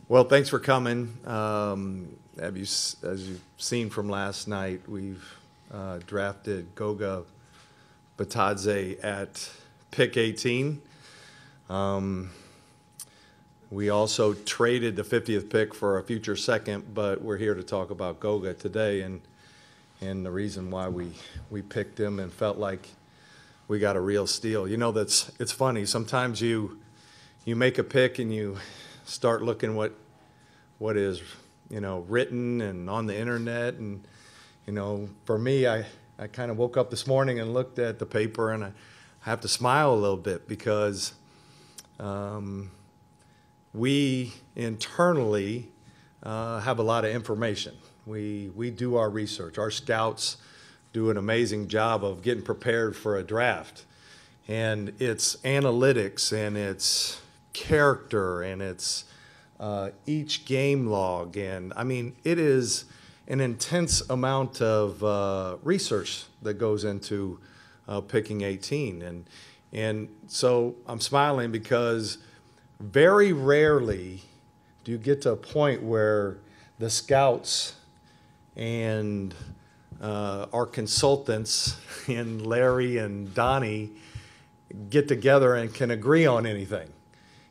Well, thanks for coming. As you've seen from last night, we've drafted Goga Bitadze at pick 18. We also traded the 50th pick for a future second, but we're here to talk about Goga today and the reason why we picked him and felt like we got a real steal. You know, it's funny. Sometimes you make a pick and you start looking what is, written and on the internet. And, for me, I kind of woke up this morning and looked at the paper, and I have to smile a little bit because we internally have a lot of information. We do our research. Our scouts do an amazing job of getting prepared for a draft. And it's analytics, and it's character, and it's each game log. And I mean, it is an intense amount of research that goes into picking 18. And so I'm smiling because very rarely do you get to a point where the scouts and our consultants and Larry and Donnie get together and can agree on anything.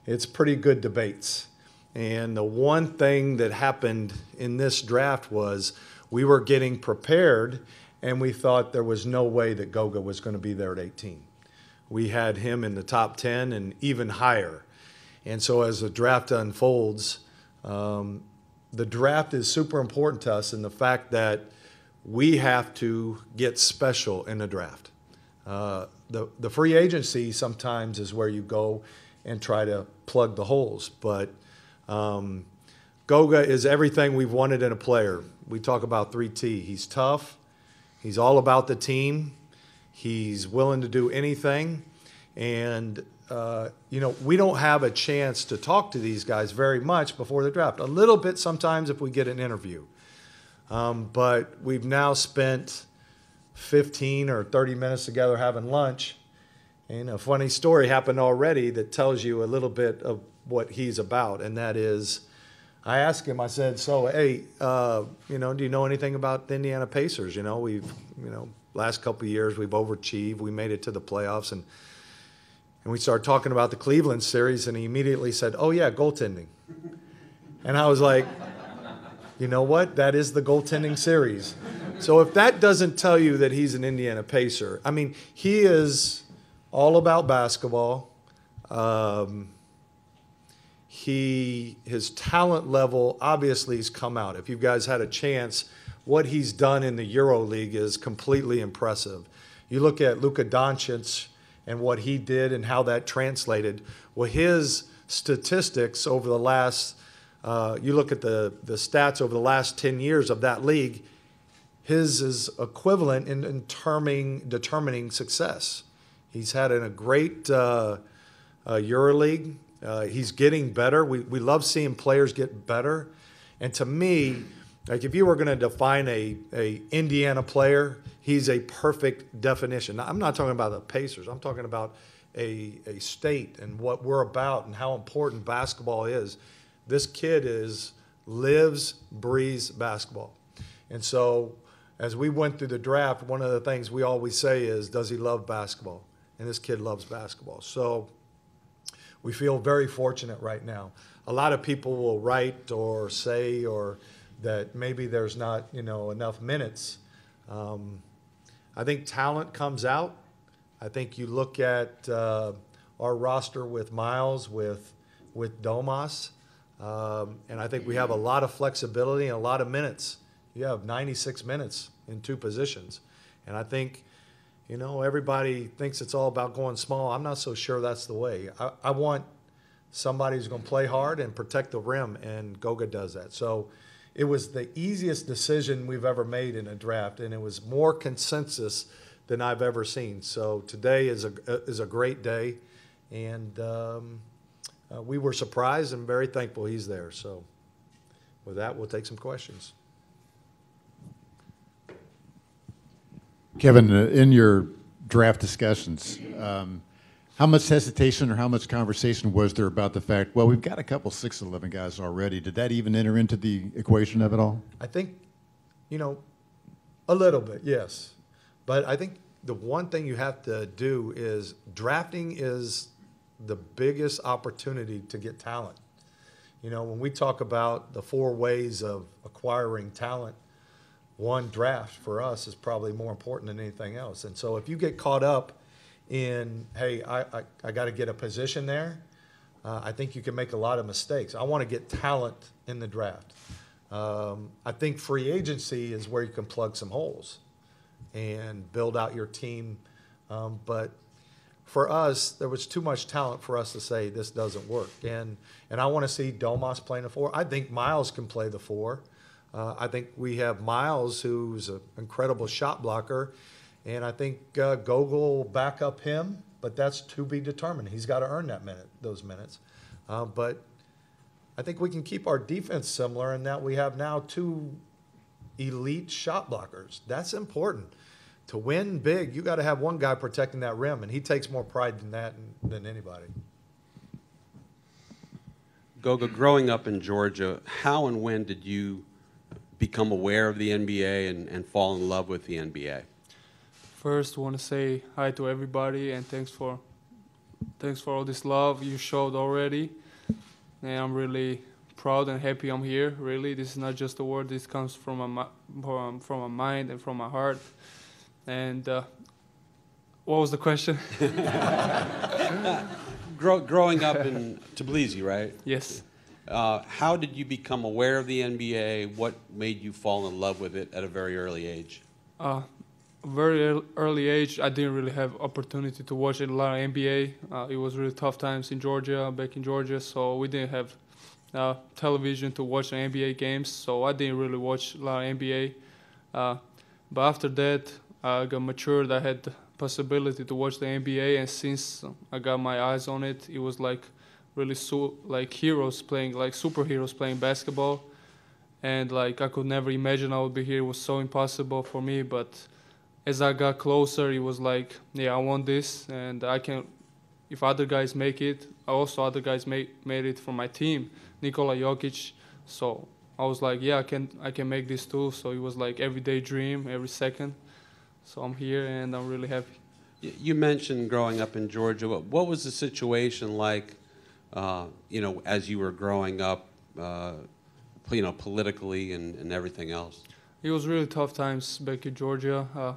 It's pretty good debates. And the one thing that happened in this draft was we were getting prepared, and we thought there was no way that Goga was going to be there at 18. We had him in the top 10 and even higher. And so as the draft unfolds, the draft is super important to us in the fact that we have to get special in the draft. The free agency sometimes is where you go and try to plug the holes. But Goga is everything we've wanted in a player. We talk about 3T. He's tough. He's all about the team. He's willing to do anything. And, we don't have a chance to talk to these guys very much before the draft. A little bit sometimes if we get an interview. But we've now spent 15 or 30 minutes together having lunch. And a funny story happened already that tells you a little bit of what he's about. And that is, I asked him, I said, so, hey, do you know anything about the Indiana Pacers? Last couple of years we've overachieved. We made it to the playoffs. And we started talking about the Cleveland series, and he immediately said, oh, yeah, goaltending. And I was like, you know what? That is the goaltending series. So if that doesn't tell you that he's an Indiana Pacer, I mean, he is all about basketball. His talent level obviously has come out. If you guys had a chance, what he's done in the EuroLeague is completely impressive. You look at Luka Doncic and what he did and how that translated. Well, his statistics over the last you look at the stats over the last 10 years of that league, his is equivalent in determining success. He's had a great EuroLeague. He's getting better. We love seeing players get better. And to me, like if you were going to define a Indiana player, he's a perfect definition. Now, I'm not talking about the Pacers. I'm talking about a state and what we're about and how important basketball is. This kid lives, breathes basketball. And so as we went through the draft, one of the things we always say is, does he love basketball? And this kid loves basketball. So we feel very fortunate right now. A lot of people will write or say or that maybe there's not, enough minutes. I think talent comes out. I think you look at our roster with Miles, with Domas, and I think we have a lot of flexibility and a lot of minutes. You have 96 minutes in two positions. And I think, everybody thinks it's all about going small. I'm not so sure that's the way. I want somebody who's going to play hard and protect the rim, and Goga does that. So it was the easiest decision we've ever made in a draft, and it was more consensus than I've ever seen. So today is a great day, and we were surprised and very thankful he's there. So with that, we'll take some questions. Kevin, in your draft discussions, how How much hesitation or how much conversation was there about the fact, well, we've got a couple 6'11" guys already. Did that even enter into the equation of it all? I think, a little bit, yes. But I think the one thing you have to do is drafting is the biggest opportunity to get talent. When we talk about the 4 ways of acquiring talent, one, draft for us is probably more important than anything else. And so if you get caught up in, hey, I got to get a position there, I think you can make a lot of mistakes. I want to get talent in the draft. I think free agency is where you can plug some holes and build out your team. But for us, there was too much talent for us to say this doesn't work. And I want to see Domas playing the 4. I think Miles can play the 4. I think we have Miles, who's an incredible shot blocker. And I think Goga will back up him, but that's to be determined. He's got to earn those minutes. But I think we can keep our defense similar in that we have now 2 elite shot blockers. That's important. To win big, you got to have one guy protecting that rim, and he takes more pride in that than anybody. Goga, growing up in Georgia, how and when did you become aware of the NBA and fall in love with the NBA? First, want to say hi to everybody and thanks for all this love you showed already. And I'm really proud and happy I'm here. Really, this is not just a word. This comes from my mind and from my heart. And what was the question? Growing up in Tbilisi, right? Yes. How did you become aware of the NBA? What made you fall in love with it at a very early age? Very early age, I didn't really have opportunity to watch a lot of NBA. It was really tough times in Georgia, back in Georgia, so we didn't have television to watch the NBA games, so I didn't really watch a lot of NBA. But after that, I got matured. I had the possibility to watch the NBA, and since I got my eyes on it, it was like really like heroes playing, like superheroes playing basketball. And like I could never imagine I would be here. It was so impossible for me, but as I got closer, it was like, yeah, I want this, and I can. If other guys make it, also other guys made it for my team, Nikola Jokic. So I was like, yeah, I can make this too. So it was like everyday dream, every second. So I'm here, and I'm really happy. You mentioned growing up in Georgia. What was the situation like, as you were growing up, politically and everything else? It was really tough times back in Georgia.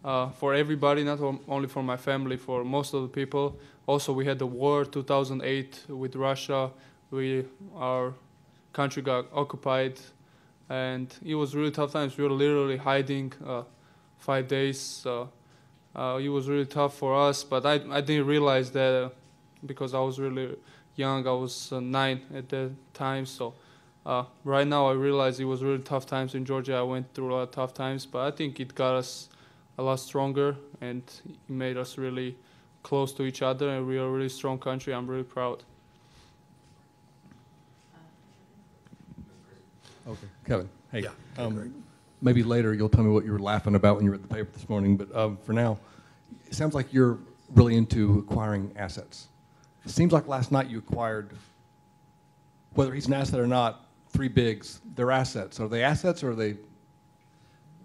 For everybody, not only for my family, for most of the people. Also, we had the war 2008 with Russia. Our country got occupied, and it was really tough times. We were literally hiding 5 days. It was really tough for us, but I didn't realize that because I was really young. I was 9 at that time, so right now I realize it was really tough times in Georgia. I went through a lot of tough times, but I think it got us a lot stronger, and it made us really close to each other, and we are a really strong country. I'm really proud. Okay, Kevin. Hey, Yeah. maybe later you'll tell me what you were laughing about when you read the paper this morning, but for now, it sounds like you're really into acquiring assets. It seems like last night you acquired, whether he's an asset or not, 3 bigs. They're assets. Are they assets or are they?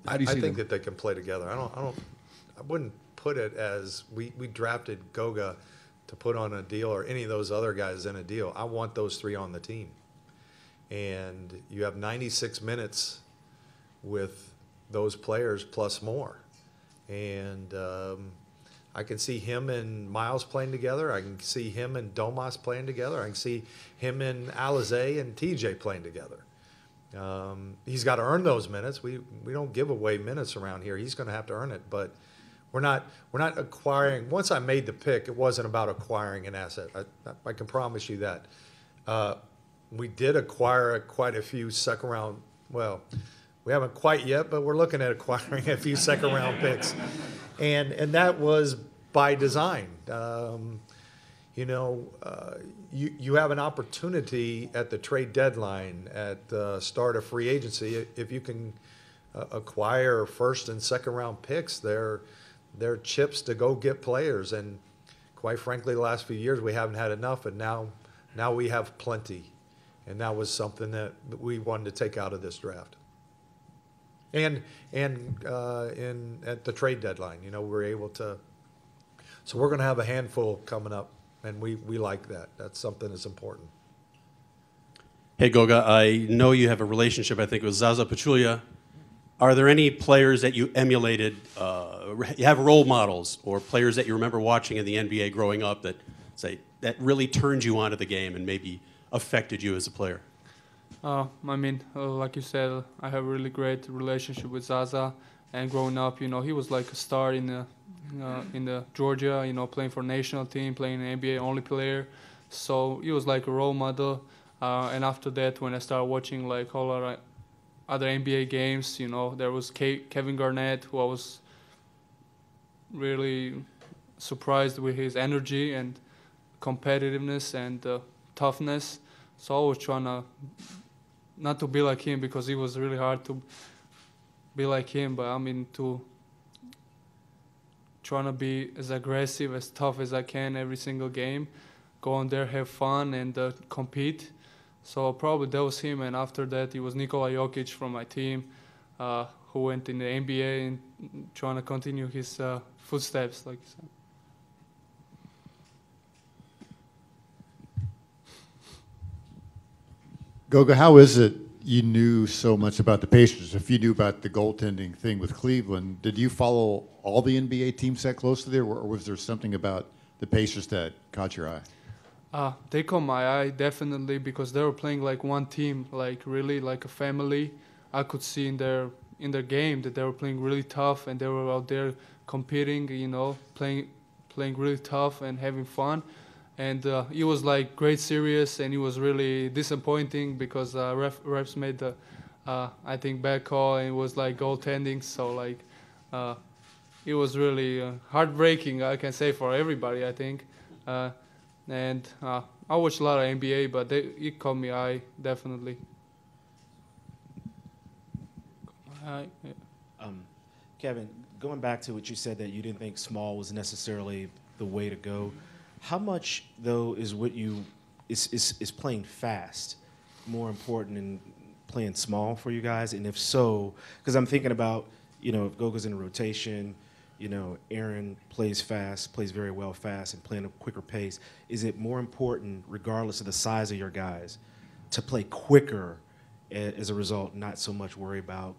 How do you see I think them? that they can play together. I wouldn't put it as we drafted Goga to put on a deal or any of those other guys in a deal. I want those 3 on the team. And you have 96 minutes with those players plus more. And I can see him and Miles playing together. I can see him and Domas playing together. I can see him and Alize and TJ playing together. He's got to earn those minutes. We don't give away minutes around here. He's going to have to earn it. But we're not acquiring. Once I made the pick, it wasn't about acquiring an asset. I can promise you that. We did acquire quite a few second round. Well, we haven't quite yet, but we're looking at acquiring a few second round picks, and that was by design. You have an opportunity at the trade deadline, at the start of free agency, if you can acquire first and second round picks. They're chips to go get players, and quite frankly, the last few years we haven't had enough, and now we have plenty. And that was something that we wanted to take out of this draft. And at the trade deadline, we were able to. So we're going to have a handful coming up, and we like that. That's something that's important. Hey, Goga, I know you have a relationship, I think, with Zaza Pachulia. Are there any players that you emulated, you have role models, or players that you remember watching in the NBA growing up that really turned you onto the game and maybe affected you as a player? Like you said, I have a really great relationship with Zaza. And growing up, he was like a star in the Georgia, playing for national team, playing an NBA only player. So he was like a role model. And after that, when I started watching like all other NBA games, there was Kevin Garnett, who I was really surprised with his energy and competitiveness and toughness. So I was trying to not to be like him, because it was really hard to be like him, but to trying to be as aggressive, as tough as I can every single game, go on there, have fun, and compete. So probably that was him, and after that it was Nikola Jokic from my team, who went in the NBA and trying to continue his footsteps, like you said. Goga, how is it you knew so much about the Pacers? If you knew about the goaltending thing with Cleveland, did you follow all the NBA teams that closely, or was there something about the Pacers that caught your eye? They caught my eye, definitely, because they were playing like one team, like really like a family. I could see in their game that they were playing really tough, and they were out there competing, playing really tough and having fun. And it was like great series, and it was really disappointing because refs made the, I think, bad call, and it was like goaltending. So like, it was really heartbreaking, I can say, for everybody, I think. And I watched a lot of NBA, but it caught my eye, definitely. Kevin, going back to what you said, that you didn't think small was necessarily the way to go. How much, though, is playing fast more important than playing small for you guys? And if so, because I'm thinking about, if Goga's in a rotation, Aaron plays fast, plays very well fast, and playing a quicker pace. Is it more important, regardless of the size of your guys, to play quicker as a result, not so much worry about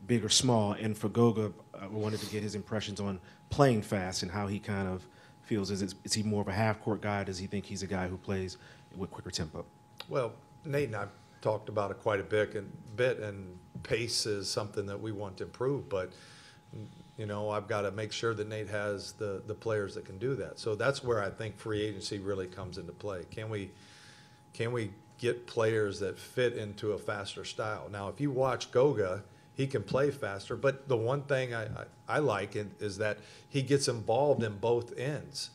big or small? And for Goga, I wanted to get his impressions on playing fast and how he kind of feels. Is he more of a half-court guy? Does he think he's a guy who plays with quicker tempo? Well, Nate and I talked about it quite a bit, and pace is something that we want to improve, but I've got to make sure that Nate has the players that can do that. So that's where I think free agency really comes into play. Can we get players that fit into a faster style? Now, if you watch Goga, he can play faster, but the one thing I like is that he gets involved in both ends.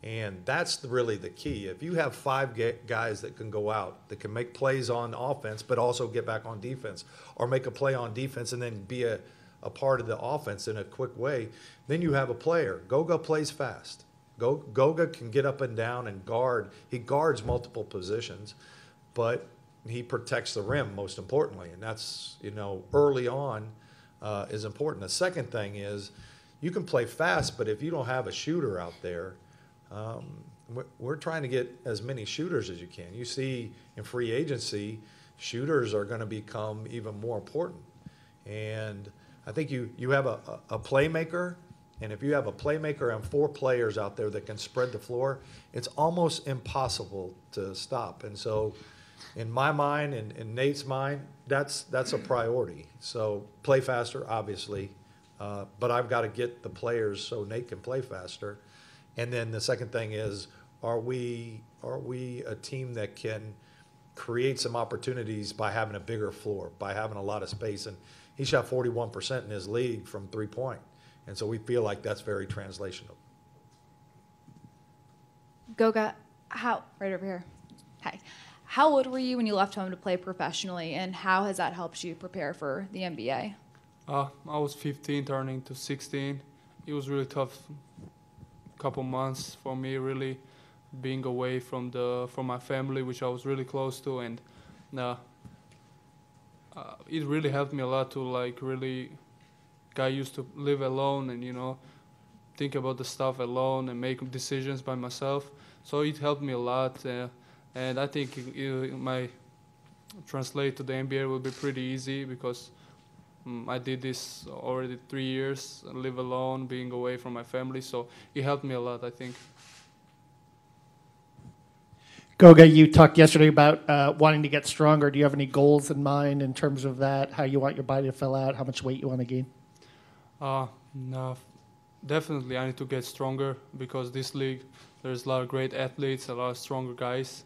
And that's really the key. If you have five guys that can go out, that can make plays on offense, but also get back on defense, or make a play on defense and then be a part of the offense in a quick way, then you have a player. Goga plays fast. Goga can get up and down and guard. He guards multiple positions, but he protects the rim, most importantly, and that's, early on is important. The second thing is you can play fast, but if you don't have a shooter out there, we're trying to get as many shooters as you can. You see in free agency, shooters are going to become even more important. And I think you have a playmaker, and if you have a playmaker and four players out there that can spread the floor, it's almost impossible to stop. And so in my mind and in Nate's mind, that's a priority. So play faster, obviously, but I've got to get the players so Nate can play faster. And then the second thing is, are we a team that can create some opportunities by having a bigger floor, by having a lot of space? And he shot 41% in his league from three-point. And so we feel like that's very translational. Goga, right over here. Hi. How old were you when you left home to play professionally, and how has that helped you prepare for the NBA? I was 15, turning to 16. It was really tough couple months for me, really being away from my family, which I was really close to, and it really helped me a lot to like really got used to live alone and think about the stuff alone and make decisions by myself. So it helped me a lot, and I think my translate to the NBA will be pretty easy because I did this already 3 years, live alone, being away from my family. So it helped me a lot, I think. Goga, you talked yesterday about wanting to get stronger. Do you have any goals in mind in terms of that? How you want your body to fill out? How much weight you want to gain? No, definitely I need to get stronger because this league, there's a lot of great athletes, a lot of stronger guys,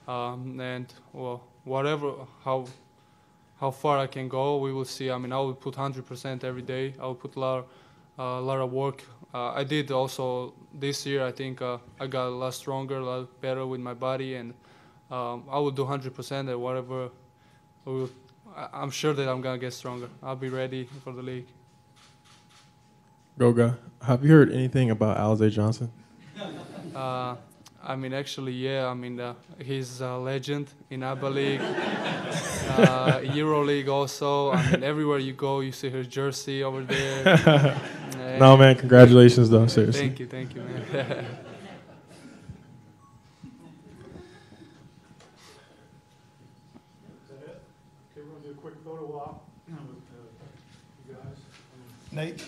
and well, whatever, how far I can go, we will see. I mean, I will put 100% every day. I will put a lot of work. I did also this year. I think I got a lot stronger, a lot better with my body, and I will do 100% at whatever. I'm sure that I'm gonna get stronger. I'll be ready for the league. Goga, have you heard anything about Alize Johnson? I mean, actually, yeah. I mean, he's a legend in ABA League, Euro League also. I mean, everywhere you go, you see her jersey over there. No, man, congratulations, though, seriously. Thank you, man. Okay, we're going to do a quick photo op with you guys. Nate?